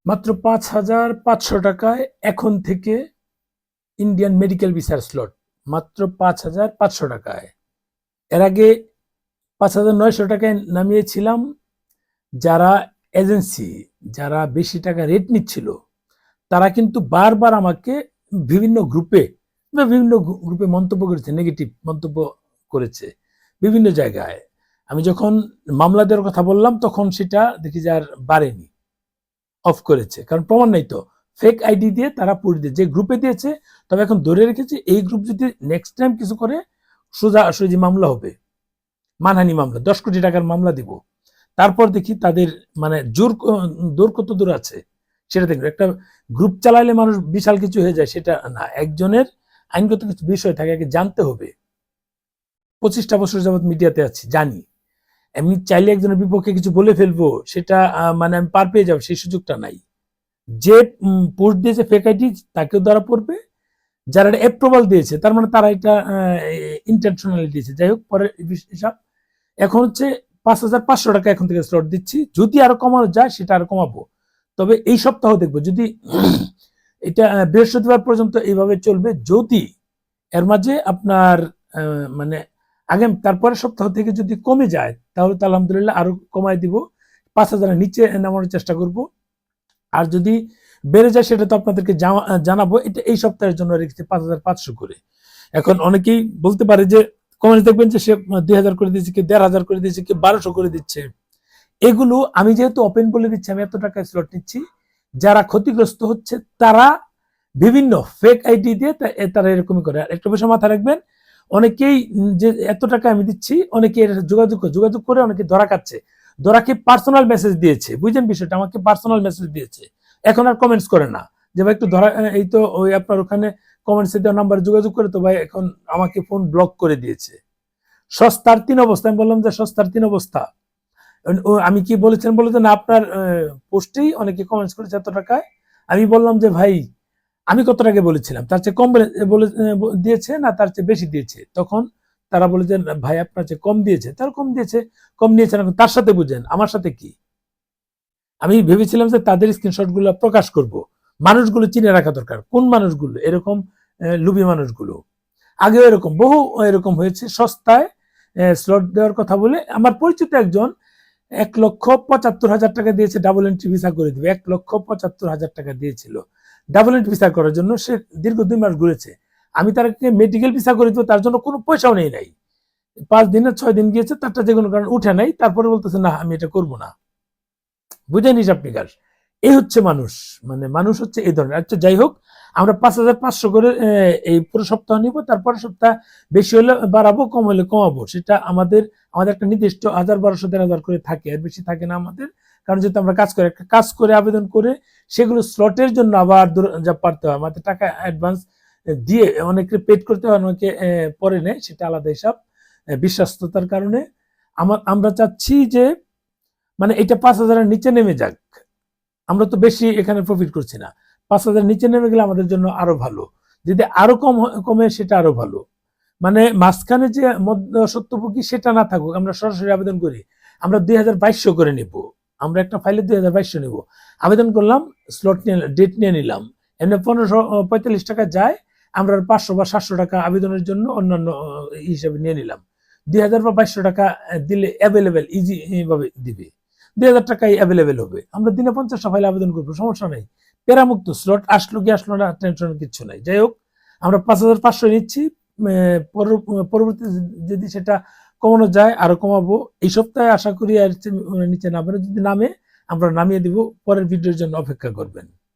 মাত্র ৫,৫০০ টাকায় এখন থেকে ইন্ডিয়ান মেডিকেল ভিসার স্লট মাত্র ৫,৫০০ টাকায়। এর আগে ৫,৯০০ টাকায় নামিয়েছিলাম। যারা এজেন্সি, যারা বেশি টাকা রেট নিচ্ছিল, তারা কিন্তু বারবার আমাকে বিভিন্ন গ্রুপে মন্তব্য করেছে, নেগেটিভ মন্তব্য করেছে বিভিন্ন জায়গায়। আমি যখন মামলা দেওয়ার কথা বললাম তখন সেটা দেখি যে আর বাড়েনি, অফ করেছে, কারণ প্রমাণ নাই তো। ফেক আইডি দিয়ে তারা পুড়ে দিয়ে যে গ্রুপে দিয়েছে, তবে এখন ধরে রেখেছে এই গ্রুপ যদি নেক্সট টাইম কিছু করে সোজাসুজি মামলা হবে, মানহানি মামলা, 10 কোটি টাকার মামলা দিব। তারপর দেখি তাদের মানে দূর কত দূর আছে সেটা দেখবে। একটা গ্রুপ চালাইলে মানুষ বিশাল কিছু হয়ে যায় সেটা না, একজনের আইনগত কিছু বিষয় থাকে, আগে জানতে হবে। 25টা বছর যাবৎ মিডিয়াতে আছি, জানি। এমনি চাইলে একজনের বিপক্ষে কিছু বলে ফেলবো, সেটা মানে আমি পার পেয়ে যাবো, সেই সুযোগটা নাই। যে পোস্ট দিয়েছে ফেক আইডি তাকেও ধরা পড়বে, যারা অ্যাপ্রুভাল দিয়েছে তার মানে তারা এটা ইন্টেনশনালি দিয়েছে। যাই হোক, পরে হিসাব। এখন হচ্ছে ৫,৫০০ টাকা এখন থেকে স্লট দিচ্ছি, যদি আরো কমানো যায় সেটা আরো কমাবো। তবে এই সপ্তাহ দেখবো, যদি এটা বৃহস্পতিবার পর্যন্ত এইভাবে চলবে, যদি এর মাঝে আপনার মানে আগে তারপরের সপ্তাহ থেকে যদি কমে যায় তাহলে তো আলহামদুলিল্লাহ আরো কমায় দিব, ৫,০০০-এর নিচে নামানোর চেষ্টা করব। আর যদি বেড়ে যায় সেটা তো আপনাদেরকে জানাবো। এটা এই সপ্তাহের জন্য রেখেছে ৫,৫০০ করে। এখন অনেকেই বলতে পারে যে কমেন্ট দেখবেন যে সে ২,০০০ করে দিয়েছে, কি ১,৫০০ করে দিয়েছে, কি ১,২০০ করে দিচ্ছে। এগুলো আমি যেহেতু ওপেন বলে দিচ্ছি, আমি এত টাকায় স্লট নিচ্ছি, যারা ক্ষতিগ্রস্ত হচ্ছে তারা বিভিন্ন ফেক আইডি দিয়ে তারা এরকমই করে। আর একটা বিষয় মাথায় রাখবেন, অনেকেই যে এত টাকা আমি দিচ্ছি, অনেকে যোগাযোগ করে অনেকে ধরা খাচ্ছে। ধরাকে পার্সোনাল মেসেজ দিয়েছে, বুঝলেন বিষয়টা, আমাকে পার্সোনাল মেসেজ দিয়েছে। এখন আর কমেন্টস করে না যে ভাই একটু ধরা, এই তো ওই আপনার ওখানে কমেন্টসে দেওয়া নাম্বারে যোগাযোগ করে, তো ভাই এখন আমাকে ফোন ব্লক করে দিয়েছে। সস্তার ৩ অবস্থা। আমি বললাম যে সস্তার ৩ অবস্থা আমি কি বলেছেন বলে না, আপনার পোস্টেই অনেকে কমেন্টস করেছে এত টাকায়। আমি বললাম যে ভাই আমি কত টাকা বলেছিলাম, তার চেয়ে কম বলে দিয়েছে না তার চেয়ে বেশি দিয়েছে। তখন তারা বলে যে ভাই আপনার চেয়ে কম দিয়েছে, তার কম দিয়েছে, কম নিয়েছেন, এখন তার সাথে বুঝেন, আমার সাথে কি। আমি ভেবেছিলাম যে তাদের স্ক্রিনশট গুলো প্রকাশ করব। মানুষগুলো চিনে রাখা দরকার, কোন মানুষগুলো এরকম লুবি মানুষগুলো। আগেও এরকম বহু এরকম হয়েছে, সস্তায় স্লট দেওয়ার কথা বলে। আমার পরিচিত একজন ১,৭৫,০০০ টাকা দিয়েছে ডাবল এন্ট্রি ভিসা করে দিবে, ১,৭৫,০০০ টাকা দিয়েছিল ডাবল এন্ট্রি ভিসা করার জন্য। সে দীর্ঘ ২ মাস ঘুরেছে। আমি তাকে মেডিকেল ভিসা করে দিব, তার জন্য কোনো পয়সাও নেই নাই। ৫ দিনের ৬ দিন গিয়েছে, তারটা যে কোনো কারণে উঠে নাই, তারপরে বলতেছে না আমি এটা করবো না। বুঝেন হিসাব নিকাশ। এই হচ্ছে মানুষ, মানে মানুষ হচ্ছে এই ধরনের। আচ্ছা যাই হোক, আমরা ৫,৫০০ করে এই পুরো সপ্তাহ নিব, তারপরে সপ্তাহ বেশি হলে বাড়াবো, কম হলে কমাবো। সেটা আমাদের একটা নির্দিষ্ট ১,০০০, ১,২০০, ১,৫০০ করে থাকে, এর বেশি থাকে না আমাদের। কারণ যেহেতু আমরা কাজ করে আবেদন করে সেগুলো স্লটের জন্য আবার যা পারতে হয়, আমাদের টাকা অ্যাডভান্স দিয়ে অনেকে পেড করতে হয়, অনেকে পরে নেয়, সেটা আলাদা হিসাব। বিশ্বস্ততার কারণে আমরা চাচ্ছি যে মানে এটা ৫,০০০-এর নিচে নেমে যাক। আমরা তো বেশি এখানে প্রফিট করছি না। ৫,০০০ নিচে নেমে গেলে আমাদের জন্য আরো ভালো। যদি আরো কমে সেটা আরো ভালো। মানে মাঝখানে যে মধ্যস্বত্বভোগী সেটা না থাকুক, আমরা সরাসরি আবেদন করি। আমরা ২,২২০০ করে নিব। আমরা একটা ফাইলে ২,২২০০ নিব। আবেদন করলাম, স্লট নিয়ে ডেট নিয়ে নিলাম। এমনি ১৫৪৫ টাকা যায়, আমরা ৫০০ বা ৭০০ টাকা আবেদনের জন্য অন্যান্য হিসাবে নিয়ে নিলাম। ২,০০০ বা ২২০০ টাকা দিলে অ্যাভেলেবেল ইজি ভাবে দিবে। ২,০০০ টাকাই অ্যাভেলেবেল হবে। আমরা দিনে ৫০টা ফাইল আবেদন করবো, সমস্যা নেই। পেরামুক্ত, স্লট আসলো কি আসলো না টেনশনের কিছু নাই। যাই হোক, আমরা ৫,৫০০ নিচ্ছি। পরবর্তী যদি সেটা কমানো যায় আরো কমাবো। এই সপ্তাহে আশা করি আর নিচে নামবে, যদি নামে আমরা নামিয়ে দিব। পরের ভিডিওর জন্য অপেক্ষা করবেন।